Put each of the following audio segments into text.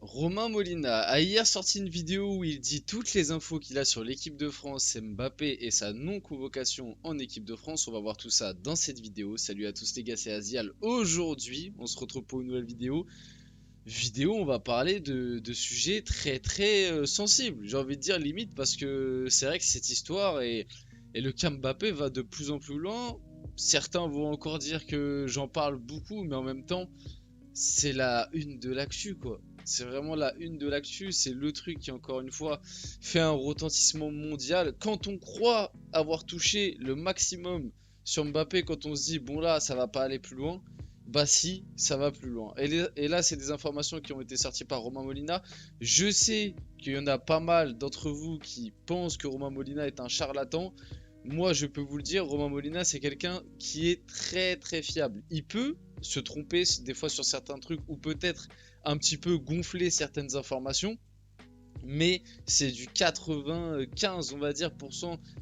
Romain Molina a hier sorti une vidéo où il dit toutes les infos qu'il a sur l'équipe de France, Mbappé et sa non-convocation en équipe de France. On va voir tout ça dans cette vidéo. Salut à tous les gars, c'est Azial. Aujourd'hui, on se retrouve pour une nouvelle vidéo. On va parler de sujets très sensibles. J'ai envie de dire limite parce que c'est vrai que cette histoire et le cas Mbappé va de plus en plus loin. Certains vont encore dire que j'en parle beaucoup, mais en même temps, c'est la une de l'actu quoi. C'est vraiment la une de l'actu, c'est le truc qui encore une fois fait un retentissement mondial. Quand on croit avoir touché le maximum sur Mbappé, quand on se dit bon là ça va pas aller plus loin, bah si, ça va plus loin. Et là c'est des informations qui ont été sorties par Romain Molina. Je sais qu'il y en a pas mal d'entre vous qui pensent que Romain Molina est un charlatan. Moi, je peux vous le dire, Romain Molina, c'est quelqu'un qui est très fiable. Il peut se tromper des fois sur certains trucs ou peut-être un petit peu gonfler certaines informations, mais c'est du 95 on va dire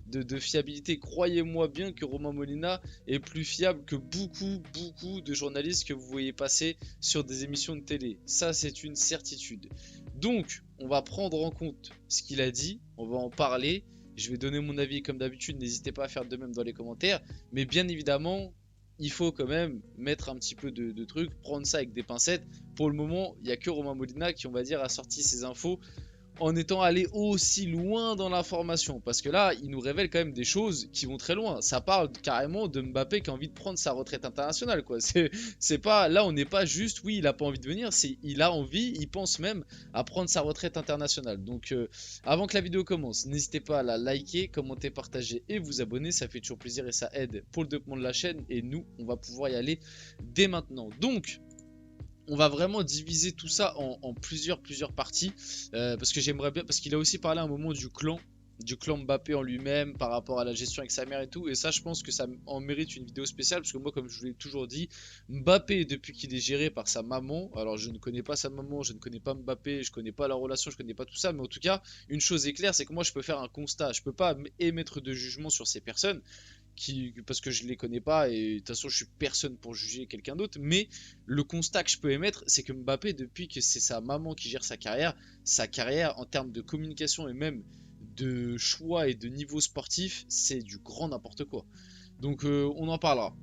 de fiabilité. Croyez-moi bien que Romain Molina est plus fiable que beaucoup de journalistes que vous voyez passer sur des émissions de télé. Ça c'est une certitude. Donc on va prendre en compte ce qu'il a dit, on va en parler. Je vais donner mon avis comme d'habitude, n'hésitez pas à faire de même dans les commentaires. Mais bien évidemment, il faut quand même mettre un petit peu de trucs, prendre ça avec des pincettes. Pour le moment, il n'y a que Romain Molina qui, on va dire, a sorti ses infos en étant allé aussi loin dans l'information. Parce que là, il nous révèle quand même des choses qui vont très loin. Ça parle carrément de Mbappé qui a envie de prendre sa retraite internationale, quoi. C'est pas, là, on n'est pas juste, oui, il a pas envie de venir, c'est, il a envie, il pense même à prendre sa retraite internationale. Donc, avant que la vidéo commence, n'hésitez pas à la liker, commenter, partager et vous abonner. Ça fait toujours plaisir et ça aide pour le développement de la chaîne. Et nous, on va pouvoir y aller dès maintenant. Donc, on va vraiment diviser tout ça en plusieurs parties parce que j'aimerais bien, parce qu'il a aussi parlé à un moment du clan Mbappé en lui-même par rapport à la gestion avec sa mère et tout, et ça je pense que ça en mérite une vidéo spéciale parce que moi, comme je vous l'ai toujours dit, Mbappé, depuis qu'il est géré par sa maman, alors je ne connais pas sa maman, je ne connais pas Mbappé, je connais pas leur relation, je connais pas tout ça, mais en tout cas une chose est claire, c'est que moi je peux faire un constat, je peux pas émettre de jugement sur ces personnes parce que je les connais pas et de toute façon je suis personne pour juger quelqu'un d'autre, mais le constat que je peux émettre, c'est que Mbappé, depuis que c'est sa maman qui gère sa carrière en termes de communication et même de choix et de niveau sportif, c'est du grand n'importe quoi. Donc on en parlera.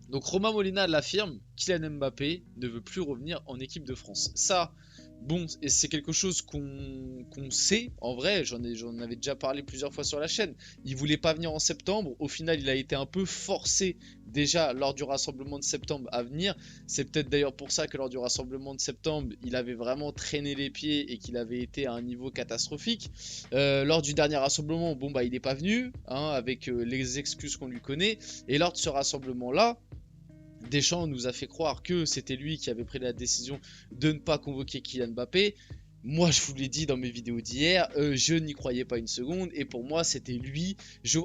Donc Romain Molina l'affirme, Kylian Mbappé ne veut plus revenir en équipe de France. Ça, bon, et c'est quelque chose qu'on sait, en vrai, j'en avais déjà parlé plusieurs fois sur la chaîne. Il voulait pas venir en septembre, au final il a été un peu forcé déjà lors du rassemblement de septembre à venir. C'est peut-être d'ailleurs pour ça que lors du rassemblement de septembre, il avait vraiment traîné les pieds et qu'il avait été à un niveau catastrophique. Lors du dernier rassemblement, bon bah il n'est pas venu, hein, avec les excuses qu'on lui connaît. Et lors de ce rassemblement-là, Deschamps nous a fait croire que c'était lui qui avait pris la décision de ne pas convoquer Kylian Mbappé. Moi, je vous l'ai dit dans mes vidéos d'hier, je n'y croyais pas une seconde, et pour moi, c'était lui.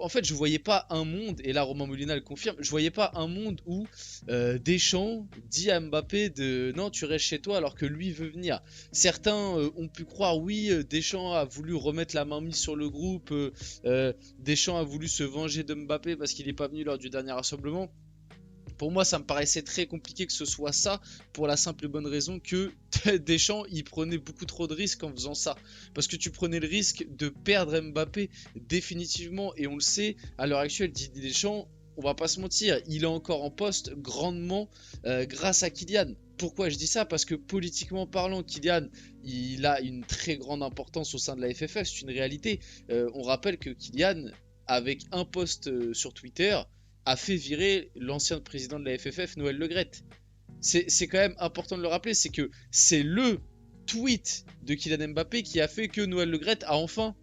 En fait, je voyais pas un monde, et là, Romain Molina le confirme, je voyais pas un monde où Deschamps dit à Mbappé de non, tu restes chez toi alors que lui veut venir. Certains ont pu croire, oui, Deschamps a voulu remettre la main mise sur le groupe, Deschamps a voulu se venger de Mbappé parce qu'il n'est pas venu lors du dernier rassemblement. Pour moi, ça me paraissait très compliqué que ce soit ça, pour la simple et bonne raison que Deschamps, il prenait beaucoup trop de risques en faisant ça. Parce que tu prenais le risque de perdre Mbappé définitivement, et on le sait, à l'heure actuelle, Didier Deschamps, on va pas se mentir, il est encore en poste grandement grâce à Kylian. Pourquoi je dis ça? Parce que politiquement parlant, Kylian, il a une très grande importance au sein de la FFF, c'est une réalité. On rappelle que Kylian, avec un post sur Twitter, a fait virer l'ancien président de la FFF, Noël Le Graët. C'est quand même important de le rappeler, c'est que c'est le tweet de Kylian Mbappé qui a fait que Noël Le Graët a enfin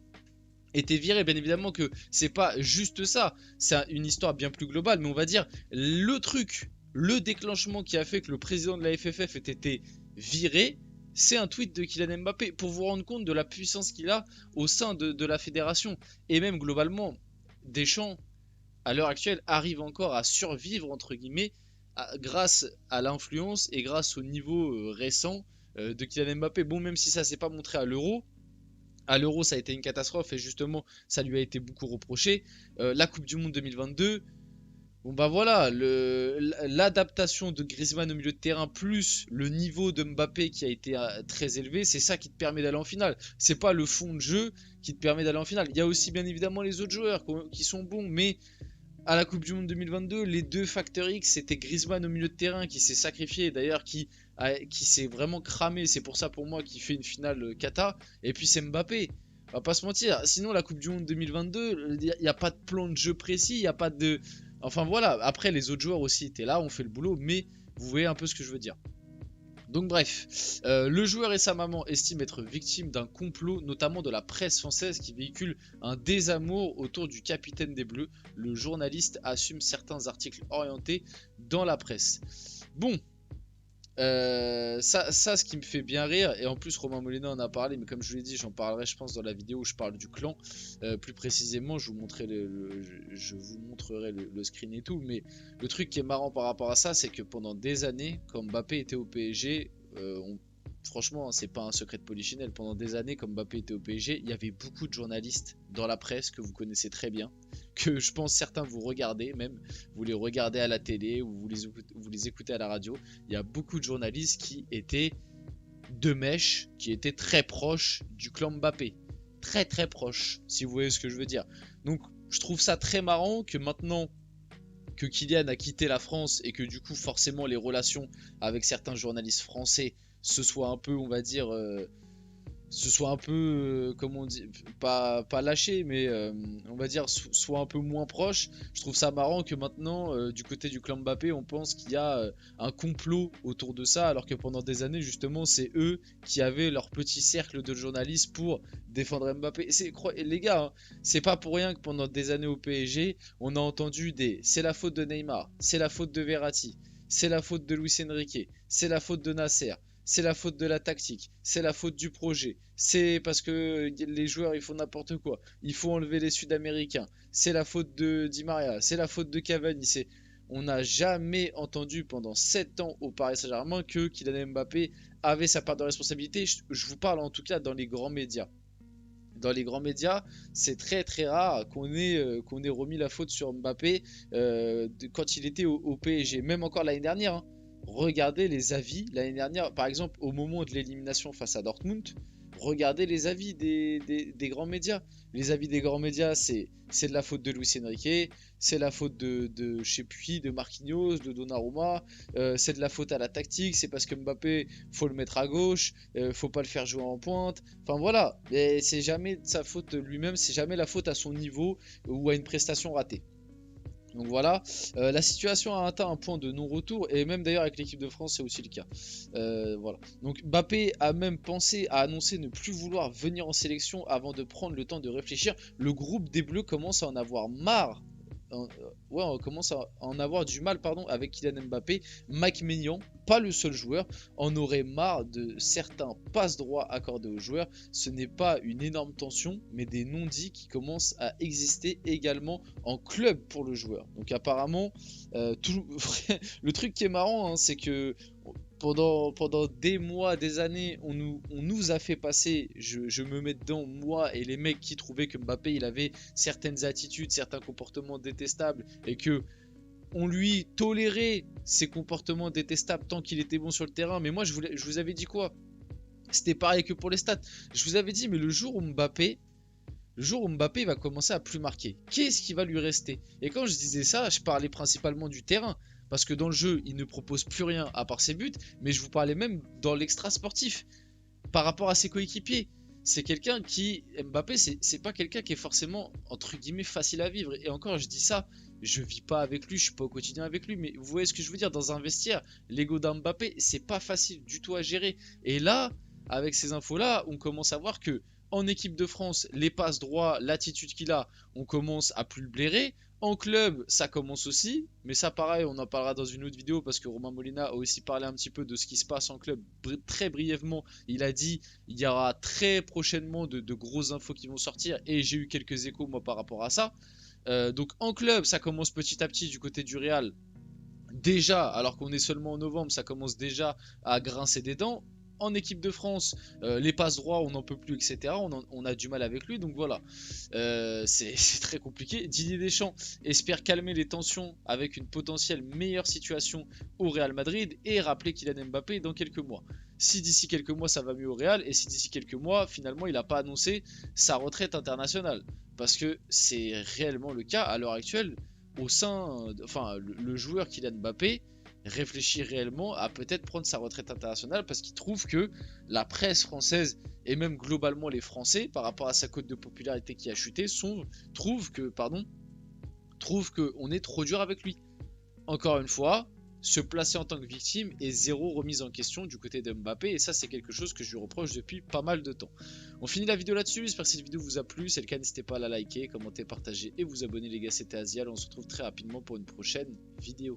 été viré. Bien évidemment que c'est pas juste ça, c'est une histoire bien plus globale, mais on va dire le truc, le déclenchement qui a fait que le président de la FFF ait été viré, c'est un tweet de Kylian Mbappé, pour vous rendre compte de la puissance qu'il a au sein de la fédération. Et même globalement, Deschamps, à l'heure actuelle, arrive encore à survivre, entre guillemets, grâce à l'influence et grâce au niveau récent de Kylian Mbappé. Bon, même si ça s'est pas montré à l'Euro ça a été une catastrophe et justement ça lui a été beaucoup reproché. La Coupe du Monde 2022, Bon bah voilà, l'adaptation de Griezmann au milieu de terrain plus le niveau de Mbappé qui a été très élevé, c'est ça qui te permet d'aller en finale. C'est pas le fond de jeu qui te permet d'aller en finale. Il y a aussi bien évidemment les autres joueurs qui sont bons, mais à la Coupe du Monde 2022, les deux facteurs X, c'était Griezmann au milieu de terrain qui s'est sacrifié, d'ailleurs qui s'est vraiment cramé. C'est pour ça pour moi qu'il fait une finale cata. Et puis c'est Mbappé. On va pas se mentir. Sinon la Coupe du Monde 2022, il n'y a pas de plan de jeu précis, il n'y a pas de... Enfin voilà, après les autres joueurs aussi étaient là, ont fait le boulot, mais vous voyez un peu ce que je veux dire. Donc bref, le joueur et sa maman estiment être victimes d'un complot, notamment de la presse française qui véhicule un désamour autour du capitaine des Bleus. Le journaliste assume certains articles orientés dans la presse. Bon, ça, ce qui me fait bien rire, et en plus Romain Molina en a parlé, mais comme je vous l'ai dit, j'en parlerai je pense dans la vidéo où je parle du clan. Plus précisément, je vous montrerai le screen et tout, mais le truc qui est marrant par rapport à ça, c'est que pendant des années, quand Mbappé était au PSG, franchement, c'est pas un secret de polichinelle, pendant des années, quand Mbappé était au PSG, il y avait beaucoup de journalistes dans la presse que vous connaissez très bien, que je pense certains vous regardez même, vous les regardez à la télé ou vous les écoutez à la radio. Il y a beaucoup de journalistes qui étaient de mèche, qui étaient très proches du clan Mbappé. Très très proches, si vous voyez ce que je veux dire. Donc je trouve ça très marrant que maintenant que Kylian a quitté la France et que du coup forcément les relations avec certains journalistes français se soient un peu, on va dire, comment on dit, pas lâché, mais on va dire soit un peu moins proche. Je trouve ça marrant que maintenant, du côté du clan Mbappé, on pense qu'il y a un complot autour de ça, alors que pendant des années, justement, c'est eux qui avaient leur petit cercle de journalistes pour défendre Mbappé. Les gars, hein, c'est pas pour rien que pendant des années au PSG, on a entendu c'est la faute de Neymar, c'est la faute de Verratti, c'est la faute de Luis Enrique, c'est la faute de Nasser. C'est la faute de la tactique, c'est la faute du projet, c'est parce que les joueurs ils font n'importe quoi, il faut enlever les Sud-Américains, c'est la faute de Di Maria, c'est la faute de Cavani. On n'a jamais entendu pendant 7 ans au Paris Saint-Germain que Kylian Mbappé avait sa part de responsabilité. Je vous parle en tout cas dans les grands médias. Dans les grands médias, c'est très très rare qu'on ait remis la faute sur Mbappé quand il était au PSG, même encore l'année dernière. Hein. Regardez les avis l'année dernière, par exemple au moment de l'élimination face à Dortmund, regardez les avis des grands médias. Les avis des grands médias, c'est de la faute de Luis Enrique, c'est la faute de je sais plus, de Marquinhos, de Donnarumma, c'est de la faute à la tactique, c'est parce que Mbappé, faut le mettre à gauche, faut pas le faire jouer en pointe. Enfin voilà, mais c'est jamais de sa faute lui-même, c'est jamais la faute à son niveau ou à une prestation ratée. Donc voilà, la situation a atteint un point de non-retour et même d'ailleurs avec l'équipe de France c'est aussi le cas. Voilà. Donc Mbappé a même pensé à annoncer ne plus vouloir venir en sélection avant de prendre le temps de réfléchir. Le groupe des Bleus commence à en avoir marre. On commence à en avoir du mal avec Kylian Mbappé. Mike Maignan, pas le seul joueur, en aurait marre de certains passe-droits accordés aux joueurs. Ce n'est pas une énorme tension, mais des non-dits qui commencent à exister également en club pour le joueur. Donc apparemment, le truc qui est marrant, hein, c'est que pendant des mois, des années, on nous a fait passer, je me mets dedans, moi et les mecs qui trouvaient que Mbappé il avait certaines attitudes, certains comportements détestables et que on lui tolérait ces comportements détestables tant qu'il était bon sur le terrain. Mais moi je vous avais dit quoi? C'était pareil que pour les stats. Je vous avais dit mais le jour où Mbappé va commencer à plus marquer, qu'est-ce qui va lui rester? Et quand je disais ça, je parlais principalement du terrain. Parce que dans le jeu, il ne propose plus rien à part ses buts, mais je vous parlais même dans l'extra sportif. Par rapport à ses coéquipiers, c'est quelqu'un Mbappé, c'est pas quelqu'un qui est forcément, entre guillemets, facile à vivre. Et encore, je dis ça, je vis pas avec lui, je suis pas au quotidien avec lui, mais vous voyez ce que je veux dire, dans un vestiaire, l'ego d'un Mbappé, c'est pas facile du tout à gérer. Et là, avec ces infos-là, on commence à voir que en équipe de France, les passes droits, l'attitude qu'il a, on commence à plus le blairer. En club, ça commence aussi, mais ça pareil, on en parlera dans une autre vidéo parce que Romain Molina a aussi parlé un petit peu de ce qui se passe en club très brièvement. Il a dit il y aura très prochainement de grosses infos qui vont sortir et j'ai eu quelques échos moi par rapport à ça. Donc en club, ça commence petit à petit du côté du Real. Déjà, alors qu'on est seulement en novembre, ça commence déjà à grincer des dents. En équipe de France, les passes droits, on n'en peut plus, etc. On a du mal avec lui, donc voilà. C'est très compliqué. Didier Deschamps espère calmer les tensions avec une potentielle meilleure situation au Real Madrid et rappeler Kylian Mbappé dans quelques mois. Si d'ici quelques mois ça va mieux au Real, et si d'ici quelques mois, finalement, il n'a pas annoncé sa retraite internationale. Parce que c'est réellement le cas à l'heure actuelle, au sein, enfin, le joueur Kylian Mbappé réfléchit réellement à peut-être prendre sa retraite internationale parce qu'il trouve que la presse française et même globalement les Français, par rapport à sa cote de popularité qui a chuté, trouvent qu'on est trop dur avec lui. Encore une fois, se placer en tant que victime est zéro remise en question du côté de Mbappé, et ça c'est quelque chose que je lui reproche depuis pas mal de temps. On finit la vidéo là-dessus, j'espère que cette vidéo vous a plu, si c'est le cas n'hésitez pas à la liker, commenter, partager et vous abonner les gars, c'était Azial, on se retrouve très rapidement pour une prochaine vidéo.